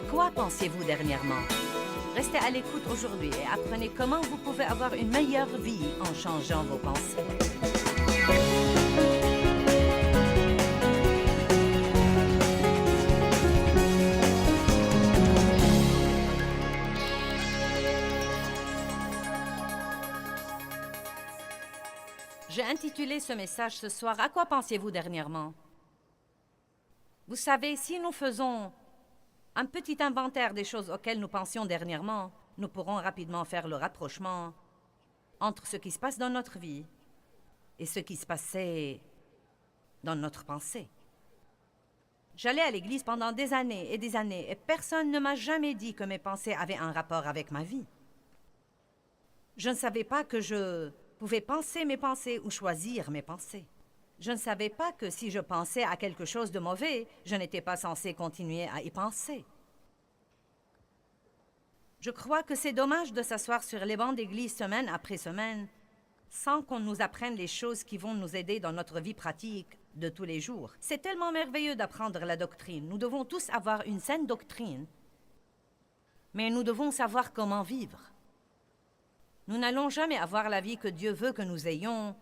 À quoi pensiez-vous dernièrement? Restez à l'écoute aujourd'hui et apprenez comment vous pouvez avoir une meilleure vie en changeant vos pensées. J'ai intitulé ce message ce soir « À quoi pensiez-vous dernièrement ?» Vous savez, si nous faisons un petit inventaire des choses auxquelles nous pensions dernièrement, nous pourrons rapidement faire le rapprochement entre ce qui se passe dans notre vie et ce qui se passait dans notre pensée. J'allais à l'église pendant des années et personne ne m'a jamais dit que mes pensées avaient un rapport avec ma vie. Je ne savais pas que je pouvais penser mes pensées ou choisir mes pensées. Je ne savais pas que si je pensais à quelque chose de mauvais, je n'étais pas censé continuer à y penser. Je crois que c'est dommage de s'asseoir sur les bancs d'église semaine après semaine sans qu'on nous apprenne les choses qui vont nous aider dans notre vie pratique de tous les jours. C'est tellement merveilleux d'apprendre la doctrine. Nous devons tous avoir une saine doctrine, mais nous devons savoir comment vivre. Nous n'allons jamais avoir la vie que Dieu veut que nous ayons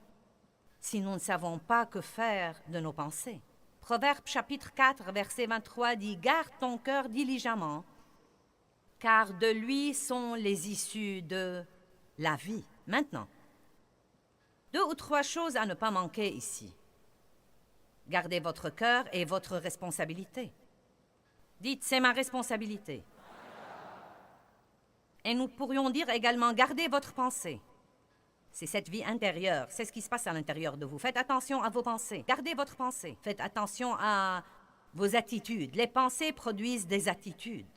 si nous ne savons pas que faire de nos pensées. Proverbe chapitre 4, verset 23 dit « Garde ton cœur diligemment, car de lui sont les issues de la vie. » Maintenant, 2 ou 3 choses à ne pas manquer ici. Gardez votre cœur et votre responsabilité. Dites « C'est ma responsabilité. » Et nous pourrions dire également « Gardez votre pensée. » C'est cette vie intérieure, c'est ce qui se passe à l'intérieur de vous. Faites attention à vos pensées. Gardez votre pensée. Faites attention à vos attitudes. Les pensées produisent des attitudes.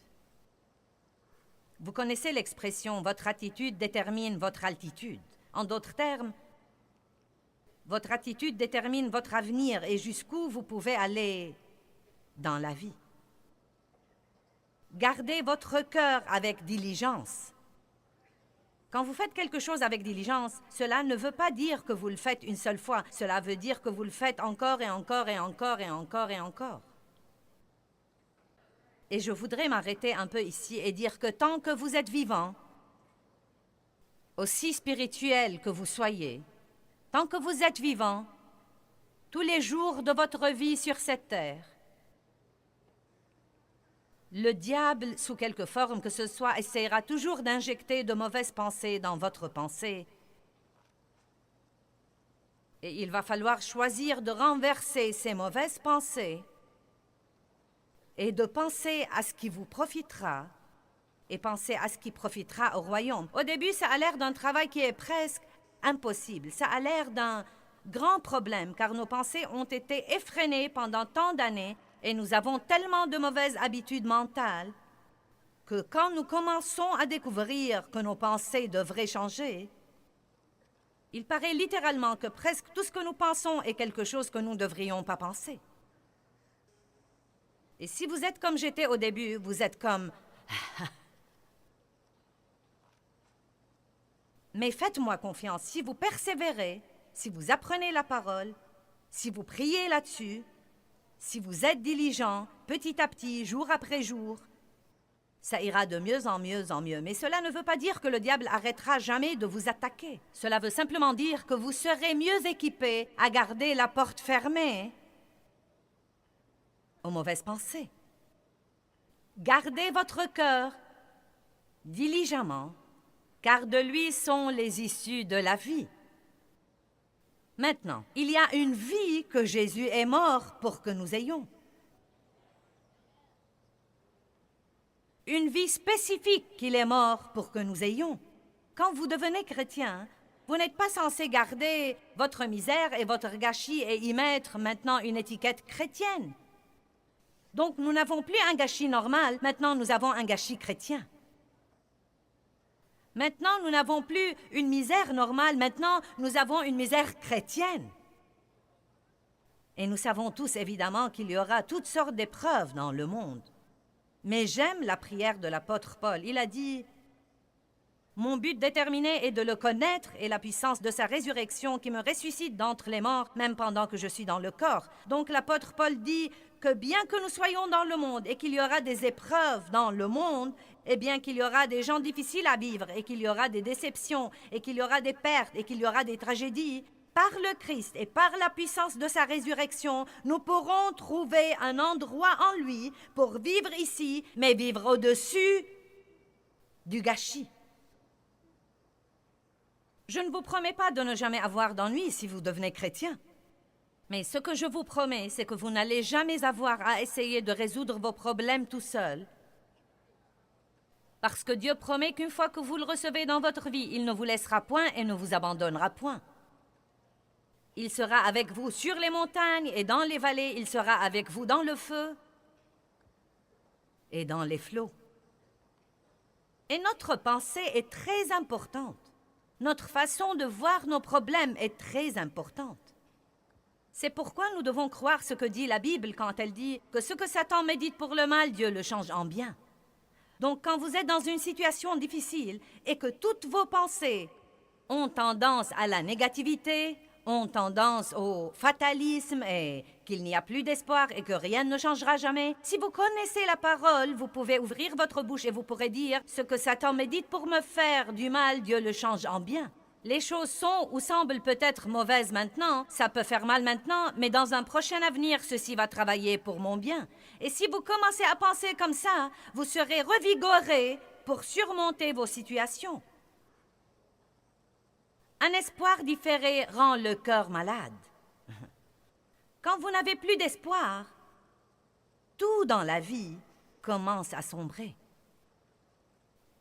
Vous connaissez l'expression « votre attitude détermine votre altitude ». En d'autres termes, votre attitude détermine votre avenir et jusqu'où vous pouvez aller dans la vie. Gardez votre cœur avec diligence. Quand vous faites quelque chose avec diligence, cela ne veut pas dire que vous le faites une seule fois. Cela veut dire que vous le faites encore et encore et encore et encore et encore. Et je voudrais m'arrêter un peu ici et dire que tant que vous êtes vivant, aussi spirituel que vous soyez, tant que vous êtes vivant, tous les jours de votre vie sur cette terre, le diable, sous quelque forme que ce soit, essaiera toujours d'injecter de mauvaises pensées dans votre pensée. Et il va falloir choisir de renverser ces mauvaises pensées et de penser à ce qui vous profitera et penser à ce qui profitera au royaume. Au début, ça a l'air d'un travail qui est presque impossible. Ça a l'air d'un grand problème car nos pensées ont été effrénées pendant tant d'années. Et nous avons tellement de mauvaises habitudes mentales que quand nous commençons à découvrir que nos pensées devraient changer, il paraît littéralement que presque tout ce que nous pensons est quelque chose que nous ne devrions pas penser. Et si vous êtes comme j'étais au début, vous êtes comme... Mais faites-moi confiance, si vous persévérez, si vous apprenez la parole, si vous priez là-dessus, si vous êtes diligent, petit à petit, jour après jour, ça ira de mieux en mieux en mieux. Mais cela ne veut pas dire que le diable arrêtera jamais de vous attaquer. Cela veut simplement dire que vous serez mieux équipé à garder la porte fermée aux mauvaises pensées. Gardez votre cœur diligemment, car de lui sont les issues de la vie. Maintenant, il y a une vie que Jésus est mort pour que nous ayons. Une vie spécifique qu'il est mort pour que nous ayons. Quand vous devenez chrétien, vous n'êtes pas censé garder votre misère et votre gâchis et y mettre maintenant une étiquette chrétienne. Donc, nous n'avons plus un gâchis normal, maintenant nous avons un gâchis chrétien. Maintenant, nous n'avons plus une misère normale, maintenant nous avons une misère chrétienne. Et nous savons tous évidemment qu'il y aura toutes sortes d'épreuves dans le monde. Mais j'aime la prière de l'apôtre Paul. Il a dit « Mon but déterminé est de le connaître et la puissance de sa résurrection qui me ressuscite d'entre les morts, même pendant que je suis dans le corps. Donc l'apôtre Paul dit que bien que nous soyons dans le monde et qu'il y aura des épreuves dans le monde, et bien qu'il y aura des gens difficiles à vivre et qu'il y aura des déceptions et qu'il y aura des pertes et qu'il y aura des tragédies, par le Christ et par la puissance de sa résurrection, nous pourrons trouver un endroit en lui pour vivre ici, mais vivre au-dessus du gâchis. Je ne vous promets pas de ne jamais avoir d'ennui si vous devenez chrétien. Mais ce que je vous promets, c'est que vous n'allez jamais avoir à essayer de résoudre vos problèmes tout seul. Parce que Dieu promet qu'une fois que vous le recevez dans votre vie, il ne vous laissera point et ne vous abandonnera point. Il sera avec vous sur les montagnes et dans les vallées, il sera avec vous dans le feu et dans les flots. Et notre pensée est très importante. Notre façon de voir nos problèmes est très importante. C'est pourquoi nous devons croire ce que dit la Bible quand elle dit que ce que Satan médite pour le mal, Dieu le change en bien. Donc quand vous êtes dans une situation difficile et que toutes vos pensées ont tendance à la négativité, ont tendance au fatalisme et qu'il n'y a plus d'espoir et que rien ne changera jamais, si vous connaissez la parole, vous pouvez ouvrir votre bouche et vous pourrez dire « Ce que Satan médite pour me faire du mal, Dieu le change en bien. » Les choses sont ou semblent peut-être mauvaises maintenant, ça peut faire mal maintenant, mais dans un prochain avenir, ceci va travailler pour mon bien. Et si vous commencez à penser comme ça, vous serez revigoré pour surmonter vos situations. Un espoir différé rend le cœur malade. Quand vous n'avez plus d'espoir, tout dans la vie commence à sombrer.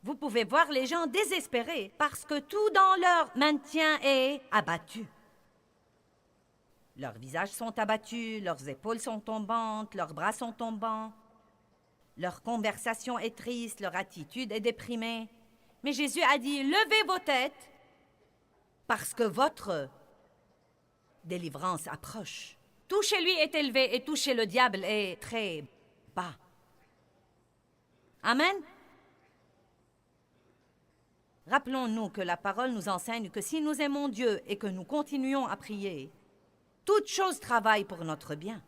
Vous pouvez voir les gens désespérés parce que tout dans leur maintien est abattu. Leurs visages sont abattus, leurs épaules sont tombantes, leurs bras sont tombants. Leur conversation est triste, leur attitude est déprimée. Mais Jésus a dit, levez vos têtes parce que votre délivrance approche. Tout chez lui est élevé et tout chez le diable est très bas. Amen. Rappelons-nous que la parole nous enseigne que si nous aimons Dieu et que nous continuons à prier, toutes choses travaillent pour notre bien.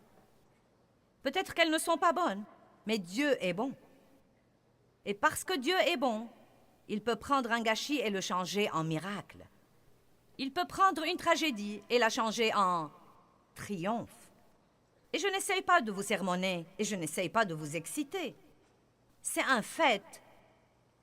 Peut-être qu'elles ne sont pas bonnes, mais Dieu est bon. Et parce que Dieu est bon, il peut prendre un gâchis et le changer en miracle. Il peut prendre une tragédie et la changer en triomphe. Et je n'essaye pas de vous sermonner et je n'essaye pas de vous exciter. C'est un fait.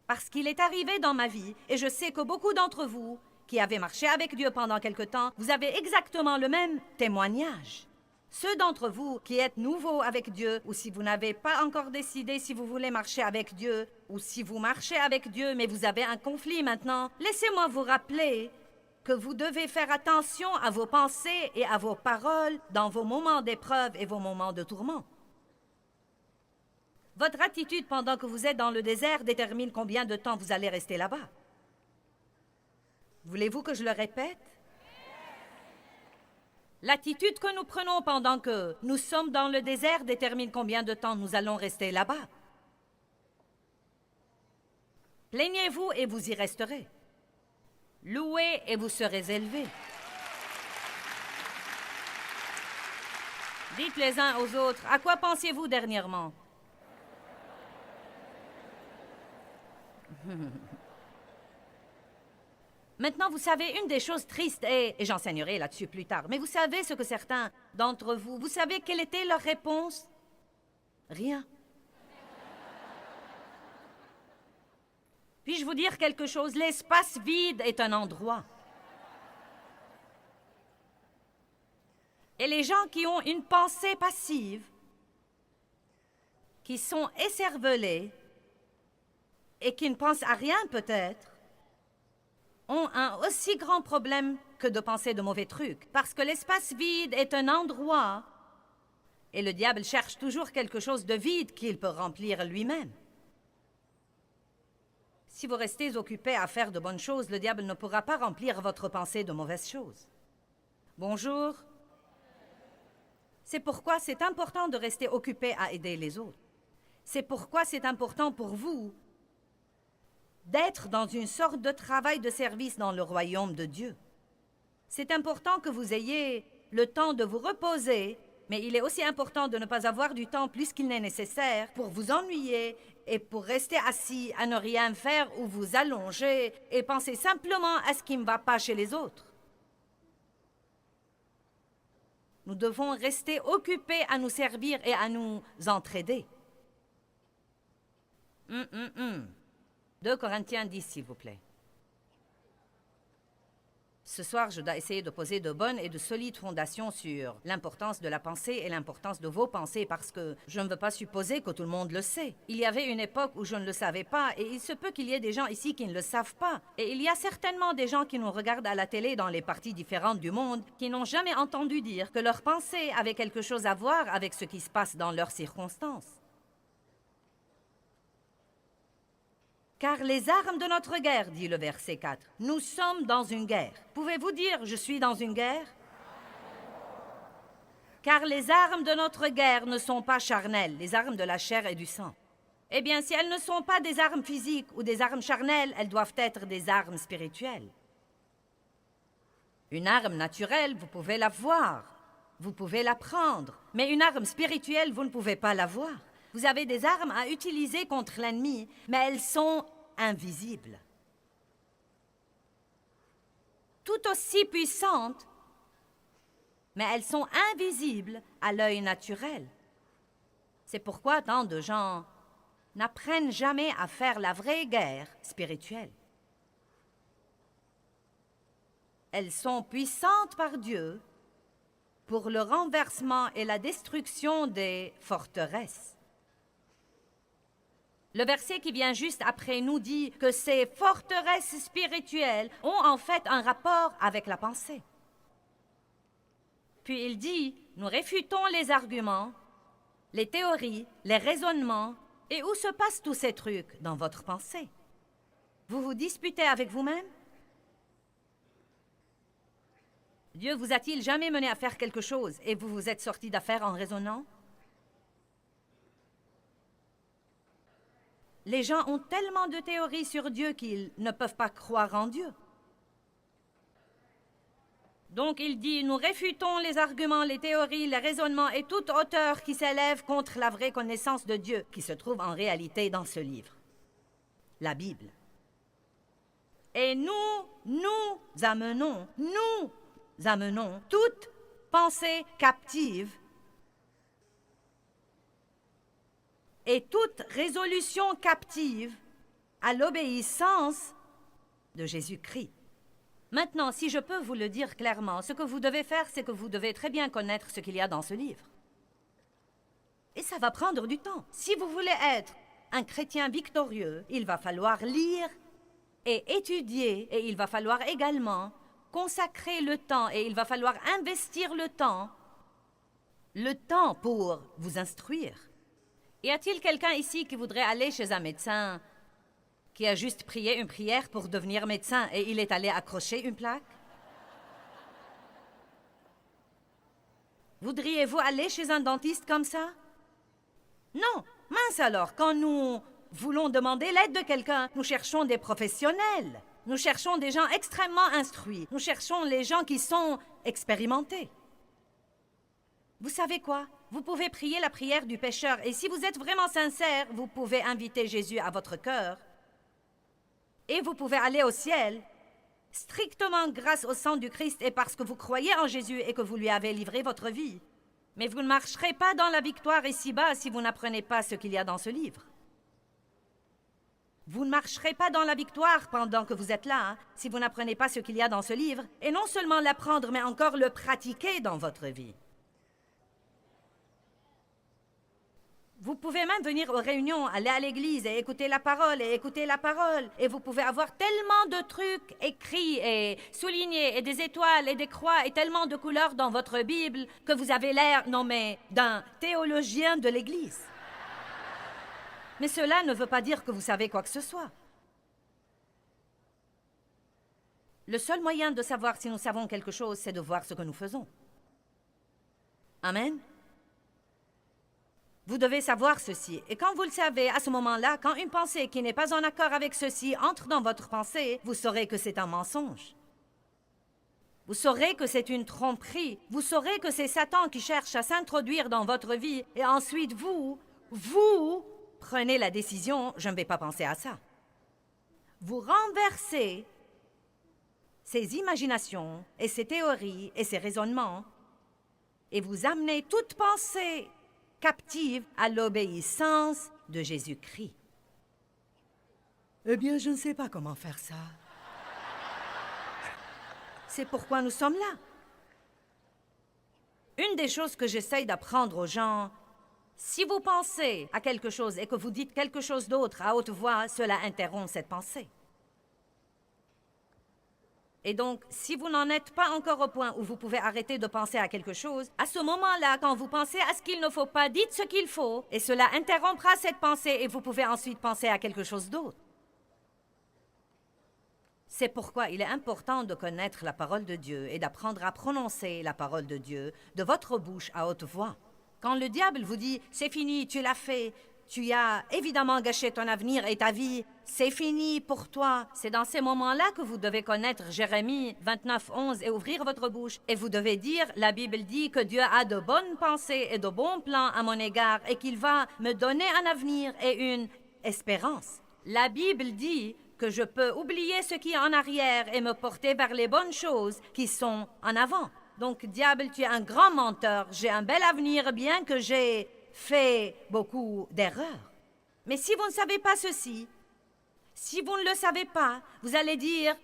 Parce qu'il est arrivé dans ma vie, et je sais que beaucoup d'entre vous, qui avez marché avec Dieu pendant quelque temps, vous avez exactement le même témoignage. Ceux d'entre vous qui êtes nouveaux avec Dieu, ou si vous n'avez pas encore décidé si vous voulez marcher avec Dieu, ou si vous marchez avec Dieu mais vous avez un conflit maintenant, laissez-moi vous rappeler que vous devez faire attention à vos pensées et à vos paroles dans vos moments d'épreuve et vos moments de tourment. Votre attitude pendant que vous êtes dans le désert détermine combien de temps vous allez rester là-bas. Voulez-vous que je le répète? L'attitude que nous prenons pendant que nous sommes dans le désert détermine combien de temps nous allons rester là-bas. Plaignez-vous et vous y resterez. Louez et vous serez élevés. Dites les uns aux autres, à quoi pensiez-vous dernièrement? Maintenant, vous savez, une des choses tristes est, et j'enseignerai là-dessus plus tard, mais vous savez ce que certains d'entre vous, vous savez quelle était leur réponse? Rien. Puis-je vous dire quelque chose? L'espace vide est un endroit. Et les gens qui ont une pensée passive, qui sont écervelés et qui ne pensent à rien peut-être, ont un aussi grand problème que de penser de mauvais trucs. Parce que l'espace vide est un endroit et le diable cherche toujours quelque chose de vide qu'il peut remplir lui-même. Si vous restez occupé à faire de bonnes choses, le diable ne pourra pas remplir votre pensée de mauvaises choses. Bonjour. C'est pourquoi c'est important de rester occupé à aider les autres. C'est pourquoi c'est important pour vous d'être dans une sorte de travail de service dans le royaume de Dieu. C'est important que vous ayez le temps de vous reposer, mais il est aussi important de ne pas avoir du temps plus qu'il n'est nécessaire pour vous ennuyer et pour rester assis à ne rien faire ou vous allonger et penser simplement à ce qui ne va pas chez les autres. Nous devons rester occupés à nous servir et à nous entraider. 2 Corinthiens 10, s'il vous plaît. Ce soir, je dois essayer de poser de bonnes et de solides fondations sur l'importance de la pensée et l'importance de vos pensées parce que je ne veux pas supposer que tout le monde le sait. Il y avait une époque où je ne le savais pas et il se peut qu'il y ait des gens ici qui ne le savent pas. Et il y a certainement des gens qui nous regardent à la télé dans les parties différentes du monde qui n'ont jamais entendu dire que leurs pensées avaient quelque chose à voir avec ce qui se passe dans leurs circonstances. Car les armes de notre guerre, dit le verset 4, nous sommes dans une guerre. Pouvez-vous dire « je suis dans une guerre » ? Car les armes de notre guerre ne sont pas charnelles, les armes de la chair et du sang. Eh bien, si elles ne sont pas des armes physiques ou des armes charnelles, elles doivent être des armes spirituelles. Une arme naturelle, vous pouvez la voir, vous pouvez la prendre, mais une arme spirituelle, vous ne pouvez pas la voir. Vous avez des armes à utiliser contre l'ennemi, mais elles sont invisibles. Tout aussi puissantes, mais elles sont invisibles à l'œil naturel. C'est pourquoi tant de gens n'apprennent jamais à faire la vraie guerre spirituelle. Elles sont puissantes par Dieu pour le renversement et la destruction des forteresses. Le verset qui vient juste après nous dit que ces forteresses spirituelles ont en fait un rapport avec la pensée. Puis il dit, nous réfutons les arguments, les théories, les raisonnements, et où se passent tous ces trucs dans votre pensée? Vous vous disputez avec vous-même? Dieu vous a-t-il jamais mené à faire quelque chose et vous vous êtes sorti d'affaire en raisonnant? Les gens ont tellement de théories sur Dieu qu'ils ne peuvent pas croire en Dieu. Donc il dit, nous réfutons les arguments, les théories, les raisonnements et toute hauteur qui s'élève contre la vraie connaissance de Dieu, qui se trouve en réalité dans ce livre, la Bible. Et nous amenons toute pensée captive et toute résolution captive à l'obéissance de Jésus-Christ. Maintenant, si je peux vous le dire clairement, ce que vous devez faire, c'est que vous devez très bien connaître ce qu'il y a dans ce livre. Et ça va prendre du temps. Si vous voulez être un chrétien victorieux, il va falloir lire et étudier, et il va falloir également consacrer le temps, et il va falloir investir le temps pour vous instruire. Y a-t-il quelqu'un ici qui voudrait aller chez un médecin qui a juste prié une prière pour devenir médecin et il est allé accrocher une plaque? Voudriez-vous aller chez un dentiste comme ça? Non, mince alors, quand nous voulons demander l'aide de quelqu'un, nous cherchons des professionnels. Nous cherchons des gens extrêmement instruits. Nous cherchons les gens qui sont expérimentés. Vous savez quoi? Vous pouvez prier la prière du pécheur et si vous êtes vraiment sincère, vous pouvez inviter Jésus à votre cœur et vous pouvez aller au ciel strictement grâce au sang du Christ et parce que vous croyez en Jésus et que vous lui avez livré votre vie. Mais vous ne marcherez pas dans la victoire ici-bas si vous n'apprenez pas ce qu'il y a dans ce livre. Vous ne marcherez pas dans la victoire pendant que vous êtes là, si vous n'apprenez pas ce qu'il y a dans ce livre, et non seulement l'apprendre, mais encore le pratiquer dans votre vie. Vous pouvez même venir aux réunions, aller à l'église et écouter la parole, et vous pouvez avoir tellement de trucs écrits et soulignés, et des étoiles et des croix, et tellement de couleurs dans votre Bible, que vous avez l'air, non mais, d'un théologien de l'église. Mais cela ne veut pas dire que vous savez quoi que ce soit. Le seul moyen de savoir si nous savons quelque chose, c'est de voir ce que nous faisons. Amen. Vous devez savoir ceci. Et quand vous le savez, à ce moment-là, quand une pensée qui n'est pas en accord avec ceci entre dans votre pensée, vous saurez que c'est un mensonge. Vous saurez que c'est une tromperie. Vous saurez que c'est Satan qui cherche à s'introduire dans votre vie. Et ensuite, vous prenez la décision, je ne vais pas penser à ça. Vous renversez ces imaginations et ces théories et ces raisonnements et vous amenez toute pensée captive à l'obéissance de Jésus-Christ. Eh bien, je ne sais pas comment faire ça. C'est pourquoi nous sommes là. Une des choses que j'essaye d'apprendre aux gens, si vous pensez à quelque chose et que vous dites quelque chose d'autre à haute voix, cela interrompt cette pensée. Et donc, si vous n'en êtes pas encore au point où vous pouvez arrêter de penser à quelque chose, à ce moment-là, quand vous pensez à ce qu'il ne faut pas, dites ce qu'il faut, et cela interrompra cette pensée et vous pouvez ensuite penser à quelque chose d'autre. C'est pourquoi il est important de connaître la parole de Dieu et d'apprendre à prononcer la parole de Dieu de votre bouche à haute voix. Quand le diable vous dit « c'est fini, tu l'as fait », tu as évidemment gâché ton avenir et ta vie. C'est fini pour toi. C'est dans ces moments-là que vous devez connaître Jérémie 29:11 et ouvrir votre bouche. Et vous devez dire, la Bible dit que Dieu a de bonnes pensées et de bons plans à mon égard et qu'il va me donner un avenir et une espérance. La Bible dit que je peux oublier ce qui est en arrière et me porter vers les bonnes choses qui sont en avant. Donc, diable, tu es un grand menteur. J'ai un bel avenir, bien que j'ai fait beaucoup d'erreurs. Mais si vous ne savez pas ceci, si vous ne le savez pas, vous allez dire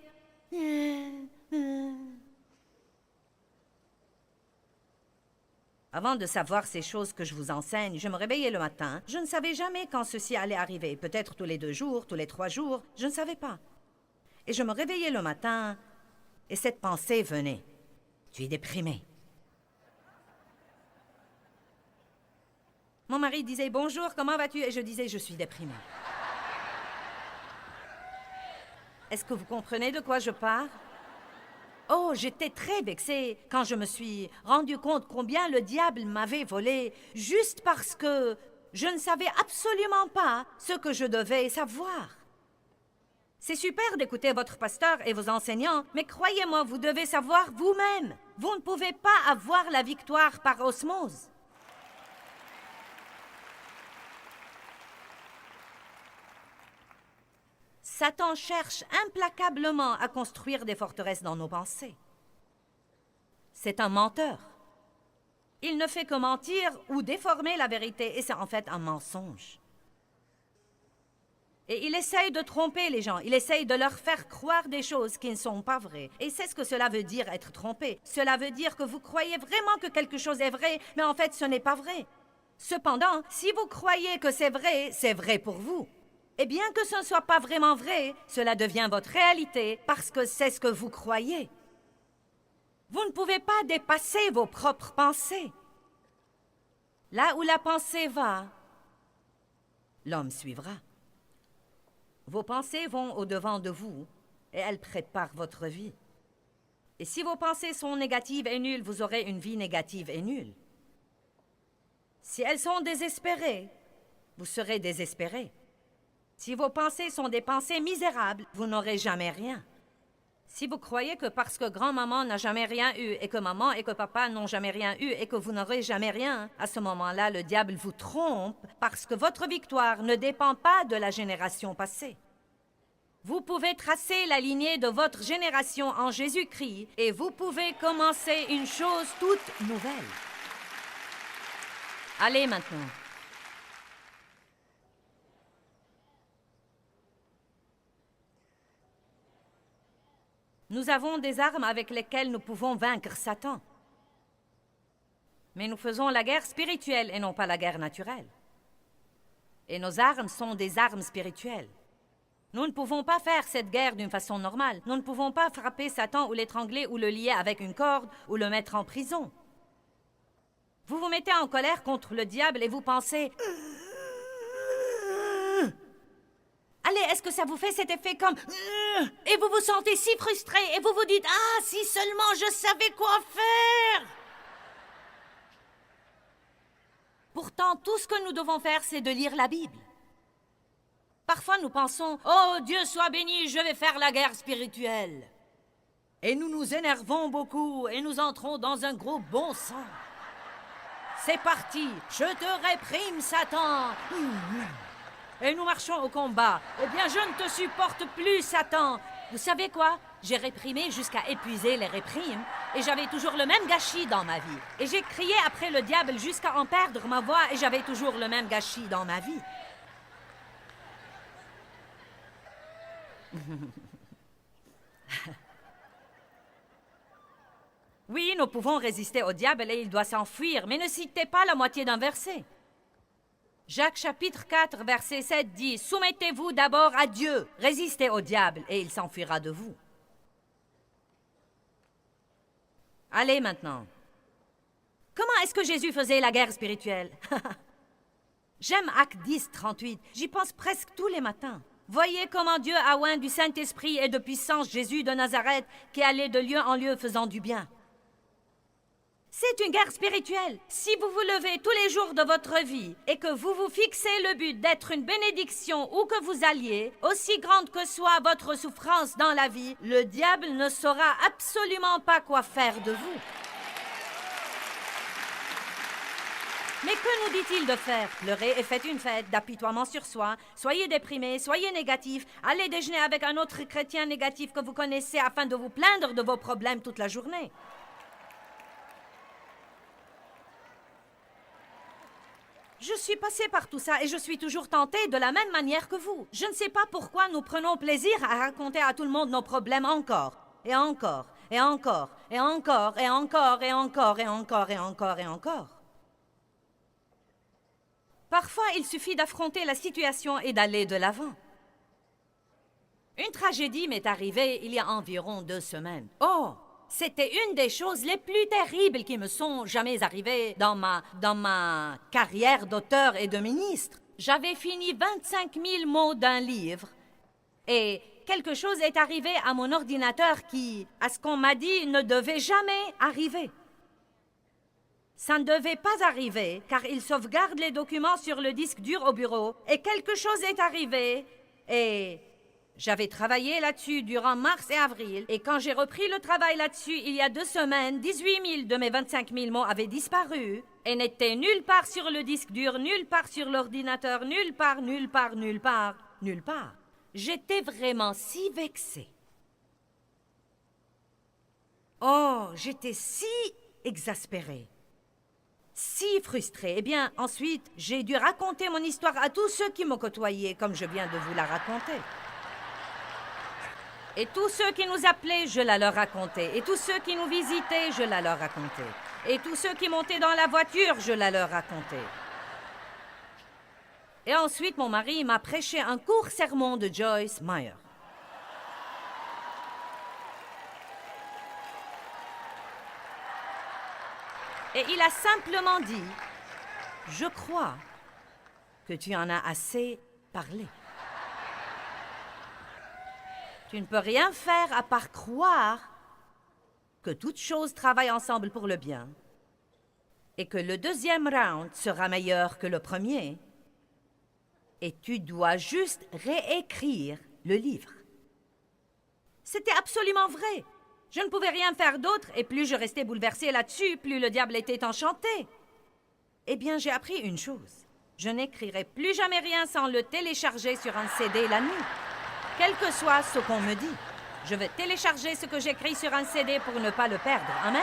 Avant de savoir ces choses que je vous enseigne, je me réveillais le matin. Je ne savais jamais quand ceci allait arriver. Peut-être tous les 2 jours, tous les 3 jours. Je ne savais pas. Et je me réveillais le matin et cette pensée venait. Tu es déprimé. Mon mari disait « Bonjour, comment vas-tu » et je disais « Je suis déprimée ». Est-ce que vous comprenez de quoi je parle? Oh, j'étais très vexée quand je me suis rendu compte combien le diable m'avait volé juste parce que je ne savais absolument pas ce que je devais savoir. C'est super d'écouter votre pasteur et vos enseignants, mais croyez-moi, vous devez savoir vous-même. Vous ne pouvez pas avoir la victoire par osmose. Satan cherche implacablement à construire des forteresses dans nos pensées. C'est un menteur. Il ne fait que mentir ou déformer la vérité, et c'est en fait un mensonge. Et il essaye de tromper les gens, il essaye de leur faire croire des choses qui ne sont pas vraies. Et c'est ce que cela veut dire, être trompé. Cela veut dire que vous croyez vraiment que quelque chose est vrai, mais en fait, ce n'est pas vrai. Cependant, si vous croyez que c'est vrai pour vous. Et bien que ce ne soit pas vraiment vrai, cela devient votre réalité parce que c'est ce que vous croyez. Vous ne pouvez pas dépasser vos propres pensées. Là où la pensée va, l'homme suivra. Vos pensées vont au-devant de vous et elles préparent votre vie. Et si vos pensées sont négatives et nulles, vous aurez une vie négative et nulle. Si elles sont désespérées, vous serez désespéré. Si vos pensées sont des pensées misérables, vous n'aurez jamais rien. Si vous croyez que parce que grand-maman n'a jamais rien eu et que maman et que papa n'ont jamais rien eu et que vous n'aurez jamais rien, à ce moment-là, le diable vous trompe parce que votre victoire ne dépend pas de la génération passée. Vous pouvez tracer la lignée de votre génération en Jésus-Christ et vous pouvez commencer une chose toute nouvelle. Allez maintenant. Nous avons des armes avec lesquelles nous pouvons vaincre Satan. Mais nous faisons la guerre spirituelle et non pas la guerre naturelle. Et nos armes sont des armes spirituelles. Nous ne pouvons pas faire cette guerre d'une façon normale. Nous ne pouvons pas frapper Satan ou l'étrangler ou le lier avec une corde ou le mettre en prison. Vous vous mettez en colère contre le diable et vous pensez... Allez, est-ce que ça vous fait cet effet comme... Et vous vous sentez si frustré et vous vous dites « Ah, si seulement je savais quoi faire !» Pour Pourtant, tout ce que nous devons faire, c'est de lire la Bible. Parfois, nous pensons « Oh, Dieu soit béni, je vais faire la guerre spirituelle ». Et nous nous énervons beaucoup et nous entrons dans un gros bon sens. C'est parti, je te réprime, Satan. Et nous marchons au combat. Eh bien, je ne te supporte plus, Satan. Vous savez quoi? J'ai réprimé jusqu'à épuiser les réprimes et j'avais toujours le même gâchis dans ma vie. Et j'ai crié après le diable jusqu'à en perdre ma voix et j'avais toujours le même gâchis dans ma vie. Oui, nous pouvons résister au diable et il doit s'enfuir, mais ne citez pas la moitié d'un verset. Jacques chapitre 4, verset 7 dit « Soumettez-vous d'abord à Dieu, résistez au diable et il s'enfuira de vous. » Allez maintenant. Comment est-ce que Jésus faisait la guerre spirituelle? J'aime Actes 10, 38. J'y pense presque tous les matins. Voyez comment Dieu a oint du Saint-Esprit et de puissance Jésus de Nazareth qui allait de lieu en lieu faisant du bien. C'est une guerre spirituelle. Si vous vous levez tous les jours de votre vie et que vous vous fixez le but d'être une bénédiction où que vous alliez, aussi grande que soit votre souffrance dans la vie, le diable ne saura absolument pas quoi faire de vous. Mais que nous dit-il de faire? Pleurez et faites une fête d'apitoiement sur soi. Soyez déprimés, soyez négatifs. Allez déjeuner avec un autre chrétien négatif que vous connaissez afin de vous plaindre de vos problèmes toute la journée. Je suis passée par tout ça et je suis toujours tentée de la même manière que vous. Je ne sais pas pourquoi nous prenons plaisir à raconter à tout le monde nos problèmes encore, et encore, et encore, et encore, et encore, et encore, et encore, et encore, et encore. Parfois, il suffit d'affronter la situation et d'aller de l'avant. Une tragédie m'est arrivée il y a environ 2 semaines. Oh! C'était une des choses les plus terribles qui me sont jamais arrivées dans ma carrière d'auteur et de ministre. J'avais fini 25 000 mots d'un livre et quelque chose est arrivé à mon ordinateur qui, à ce qu'on m'a dit, ne devait jamais arriver. Ça ne devait pas arriver car il sauvegarde les documents sur le disque dur au bureau et quelque chose est arrivé et... J'avais travaillé là-dessus durant mars et avril, et quand j'ai repris le travail là-dessus il y a 2 semaines, 18 000 de mes 25 000 mots avaient disparu et n'étaient nulle part sur le disque dur, nulle part sur l'ordinateur, nulle part, nulle part, nulle part, nulle part. J'étais vraiment si vexée. Oh, j'étais si exaspérée, si frustrée. Eh bien, ensuite, j'ai dû raconter mon histoire à tous ceux qui m'ont côtoyée, comme je viens de vous la raconter. Et tous ceux qui nous appelaient, je la leur racontais. Et tous ceux qui nous visitaient, je la leur racontais. Et tous ceux qui montaient dans la voiture, je la leur racontais. Et ensuite, mon mari m'a prêché un court sermon de Joyce Meyer. Et il a simplement dit, « Je crois que tu en as assez parlé. » Tu ne peux rien faire à part croire que toutes choses travaillent ensemble pour le bien et que le 2e round sera meilleur que le premier et tu dois juste réécrire le livre. C'était absolument vrai. Je ne pouvais rien faire d'autre et plus je restais bouleversée là-dessus, plus le diable était enchanté. Eh bien, j'ai appris une chose. Je n'écrirai plus jamais rien sans le télécharger sur un CD la nuit. Quel que soit ce qu'on me dit, je vais télécharger ce que j'écris sur un CD pour ne pas le perdre. Amen.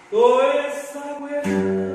Toda esa huella